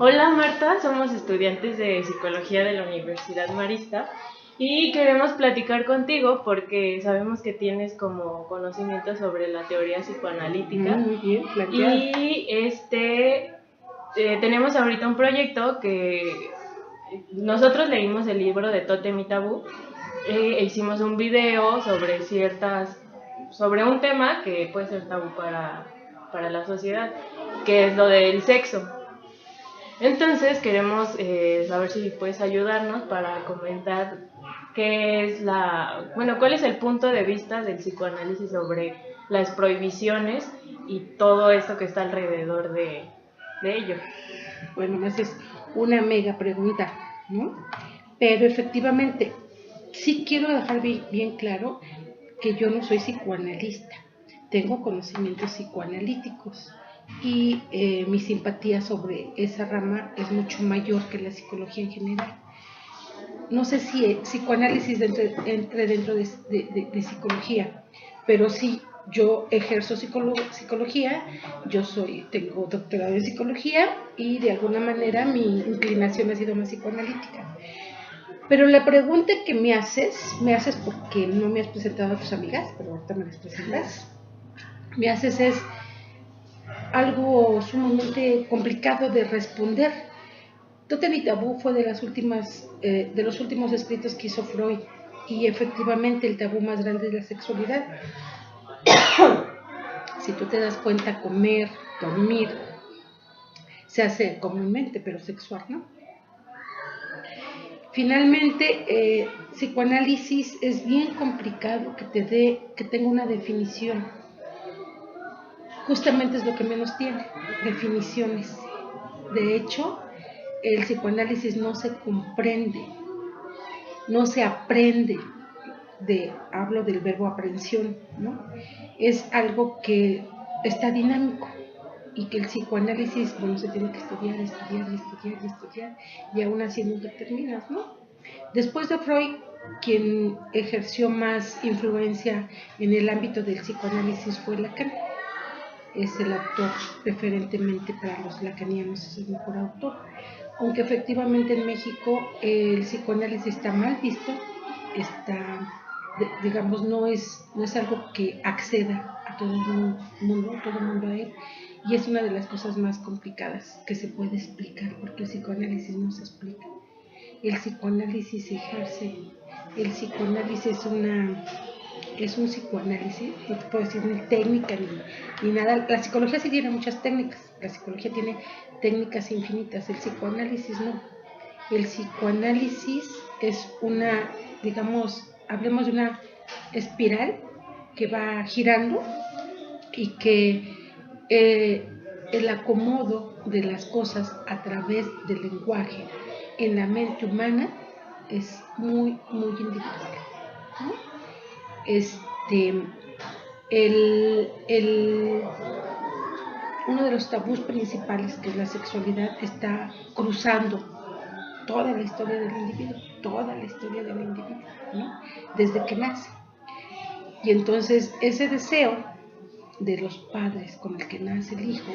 Hola Marta, somos estudiantes de psicología de la Universidad Marista y queremos platicar contigo porque sabemos que tienes como conocimiento sobre la teoría psicoanalítica. Muy bien, planteado. Y tenemos ahorita un proyecto que nosotros leímos el libro de Tótem y Tabú e hicimos un video sobre un tema que puede ser tabú para la sociedad, que es lo del sexo. Entonces queremos saber si puedes ayudarnos para comentar cuál es el punto de vista del psicoanálisis sobre las prohibiciones y todo esto que está alrededor de ello. Bueno, me haces una mega pregunta, ¿no? Pero efectivamente, sí quiero dejar bien claro que yo no soy psicoanalista. Tengo conocimientos psicoanalíticos y mi simpatía sobre esa rama es mucho mayor que la psicología en general. No sé si psicoanálisis entre dentro de psicología, pero sí, yo ejerzo psicología, tengo doctorado en psicología y de alguna manera mi inclinación ha sido más psicoanalítica. Pero la pregunta que me haces porque no me has presentado a tus amigas, pero ahorita me las presentas, me haces es algo sumamente complicado de responder. Tótem y Tabú fue de los últimos escritos que hizo Freud, y efectivamente el tabú más grande es la sexualidad. Si tú te das cuenta, comer, dormir, se hace comúnmente, pero sexual, ¿no? Finalmente, psicoanálisis es bien complicado que tenga una definición. Justamente es lo que menos tiene, definiciones. De hecho, el psicoanálisis no se comprende, no se aprende. Hablo del verbo aprehensión, ¿no? Es algo que está dinámico y que el psicoanálisis, bueno, se tiene que estudiar, y aún así nunca terminas, ¿no? Después de Freud, quien ejerció más influencia en el ámbito del psicoanálisis fue Lacan. Es el autor preferentemente para los lacanianos, es el mejor autor. Aunque efectivamente en México el psicoanálisis está mal visto, digamos, no es algo que acceda a todo el mundo a él, y es una de las cosas más complicadas que se puede explicar, porque el psicoanálisis no se explica. El psicoanálisis se ejerce, el psicoanálisis es un psicoanálisis, no te puedo decir ni técnica ni nada. La psicología sí tiene muchas técnicas, la psicología tiene técnicas infinitas, el psicoanálisis no. El psicoanálisis es hablemos de una espiral que va girando y que el acomodo de las cosas a través del lenguaje en la mente humana es muy, muy individual, ¿no? Uno de los tabús principales, que es la sexualidad, está cruzando toda la historia del individuo, ¿no? Desde que nace. Y entonces ese deseo de los padres con el que nace el hijo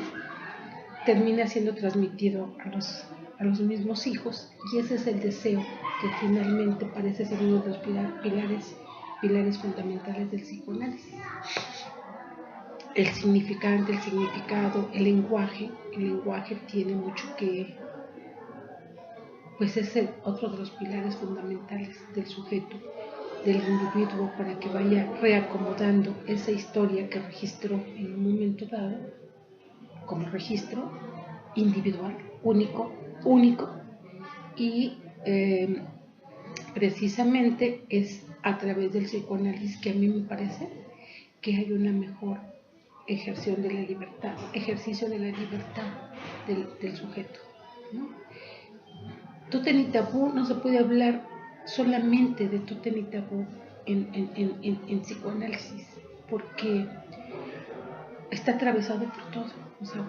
termina siendo transmitido a los mismos hijos, y ese es el deseo que finalmente parece ser uno de los pilares fundamentales del psicoanálisis. El significado, el lenguaje tiene mucho que, pues es otro de los pilares fundamentales del sujeto, del individuo, para que vaya reacomodando esa historia que registró en un momento dado como registro individual, único, y precisamente es a través del psicoanálisis que a mí me parece que hay una mejor ejercicio de la libertad del sujeto, ¿no? Tótem y Tabú, no se puede hablar solamente de Tótem y Tabú en psicoanálisis, porque está atravesado por todo. O sea,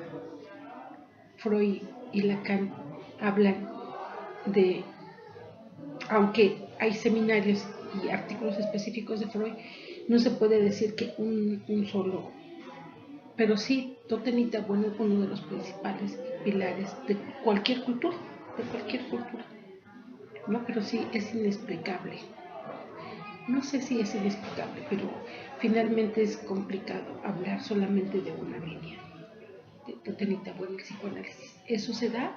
Freud y Lacan hablan de, aunque hay seminarios y artículos específicos de Freud, no se puede decir que un solo, pero sí, Tótem y Tabú es uno de los principales pilares de cualquier cultura, ¿no? Pero sí es inexplicable. No sé si es inexplicable, pero finalmente es complicado hablar solamente de una línea de totemita en el psicoanálisis. Eso se da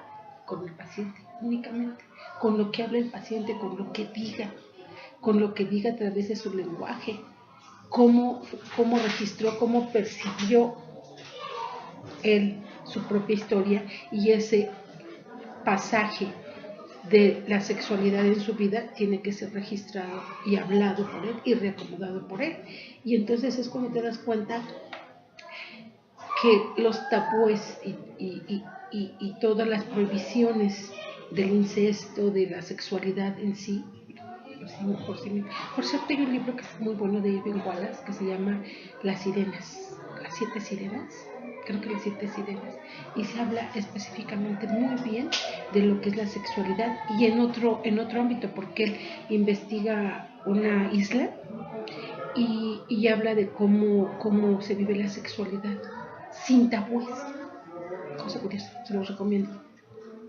con el paciente únicamente, con lo que habla el paciente, con lo que diga a través de su lenguaje, cómo registró, cómo percibió él su propia historia y ese pasaje de la sexualidad en su vida tiene que ser registrado y hablado por él y reacomodado por él. Y entonces es cuando te das cuenta que los tabúes y todas las prohibiciones del incesto, de la sexualidad en sí, por cierto, hay un libro que es muy bueno de Irving Wallace que se llama Las Sirenas, las 7 sirenas, creo que las 7 sirenas, y se habla específicamente muy bien de lo que es la sexualidad y en otro ámbito, porque él investiga una isla y habla de cómo se vive la sexualidad sin tabúes. Cosa curiosa, se los recomiendo.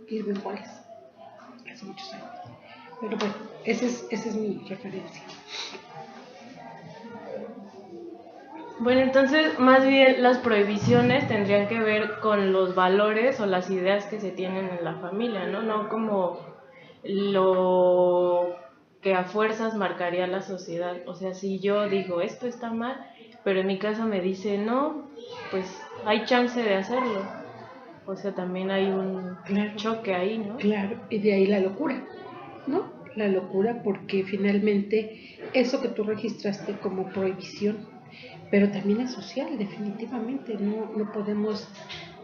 Irving Wallace, hace muchos años. Pero bueno, esa es mi referencia. Bueno, entonces más bien las prohibiciones tendrían que ver con los valores o las ideas que se tienen en la familia, ¿no? No como lo que a fuerzas marcaría la sociedad. O sea, si yo digo esto está mal, pero en mi casa me dice no, pues hay chance de hacerlo. O sea, también hay un choque ahí, ¿no? Claro, y de ahí la locura, ¿no? La locura porque finalmente eso que tú registraste como prohibición, pero también es social, definitivamente, no podemos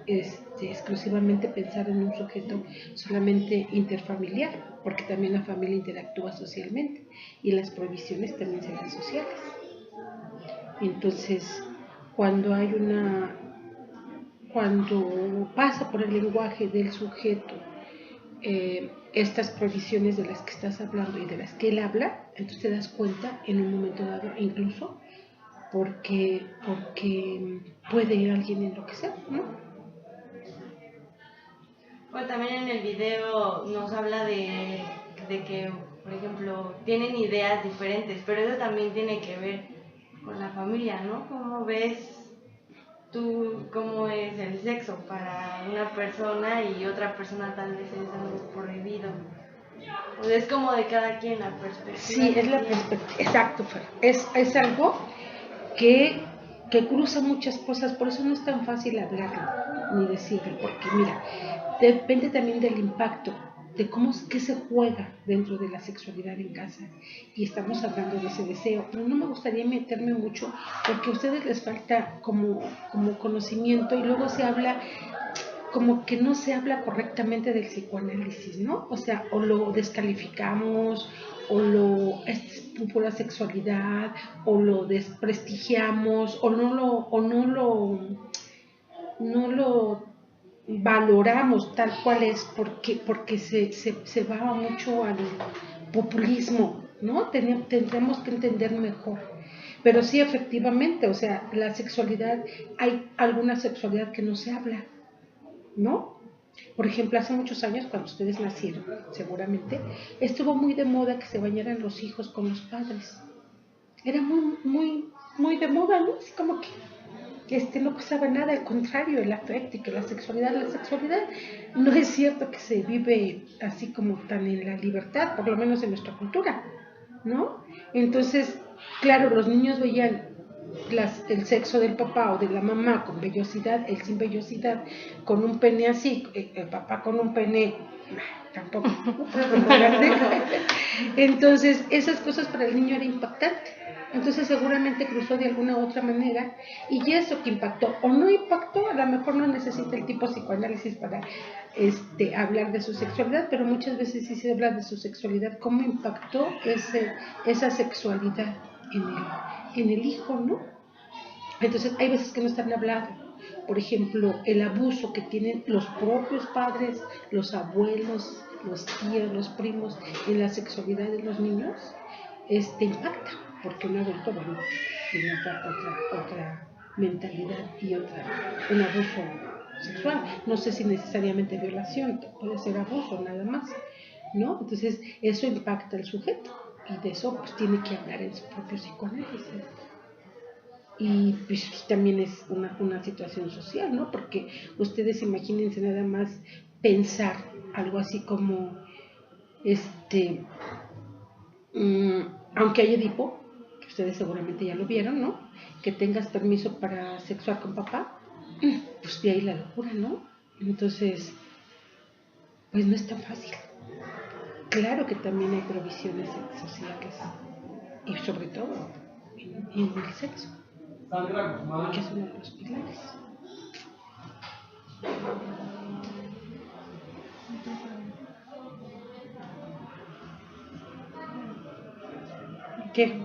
exclusivamente pensar en un sujeto solamente interfamiliar, porque también la familia interactúa socialmente y las prohibiciones también serán sociales. Entonces, cuando pasa por el lenguaje del sujeto estas prohibiciones de las que estás hablando y de las que él habla, entonces te das cuenta en un momento dado, incluso porque puede ir alguien a enloquecer, ¿no? Bueno, también en el video nos habla de que, por ejemplo, tienen ideas diferentes, pero eso también tiene que ver con la familia, ¿no? ¿Cómo ves tú cómo es el sexo para una persona y otra persona tal vez es algo prohibido? Pues es como de cada quien la perspectiva. Sí, es la perspectiva, exacto, Fer. Es algo que cruza muchas cosas, por eso no es tan fácil hablarlo ni decirlo, porque mira, depende también del impacto, de qué se juega dentro de la sexualidad en casa, y estamos hablando de ese deseo, pero no me gustaría meterme mucho, porque a ustedes les falta como conocimiento, y luego se habla como que no se habla correctamente del psicoanálisis, ¿no? O sea, o lo descalificamos, o es pura sexualidad, o lo desprestigiamos, o no lo valoramos tal cual es, porque se va mucho al populismo, ¿no? Tendremos que entender mejor. Pero sí, efectivamente, o sea, la sexualidad, hay alguna sexualidad que no se habla, ¿no? Por ejemplo, hace muchos años, cuando ustedes nacieron, seguramente, estuvo muy de moda que se bañaran los hijos con los padres. Era muy de moda, ¿no? Así como que no pasaba nada, al contrario, el afecto y que la sexualidad no es cierto que se vive así como tan en la libertad, por lo menos en nuestra cultura, ¿no? Entonces, claro, los niños veían el sexo del papá o de la mamá con vellosidad, él sin vellosidad, con un pene así, el papá con un pene tampoco. Entonces, esas cosas para el niño era impactante. Entonces seguramente cruzó de alguna u otra manera, y eso que impactó o no impactó, a lo mejor no necesita el tipo de psicoanálisis para hablar de su sexualidad, pero muchas veces sí se habla de su sexualidad, cómo impactó esa sexualidad en el hijo, ¿no? Entonces hay veces que no están hablando. Por ejemplo, el abuso que tienen los propios padres, los abuelos, los tíos, los primos en la sexualidad de los niños, impacta, porque un adulto, tiene otra mentalidad y un abuso sexual. No sé si necesariamente violación, puede ser abuso nada más, ¿no? Entonces eso impacta al sujeto y de eso pues tiene que hablar en su propio psicoanálisis. Y pues también es una situación social, ¿no? Porque ustedes imagínense nada más pensar algo así como, aunque hay Edipo, que ustedes seguramente ya lo vieron, ¿no? Que tengas permiso para sexuar con papá, pues de ahí la locura, ¿no? Entonces, pues no es tan fácil. Claro que también hay provisiones sociales, y sobre todo en el sexo, que es uno de los pilares. ¿Qué?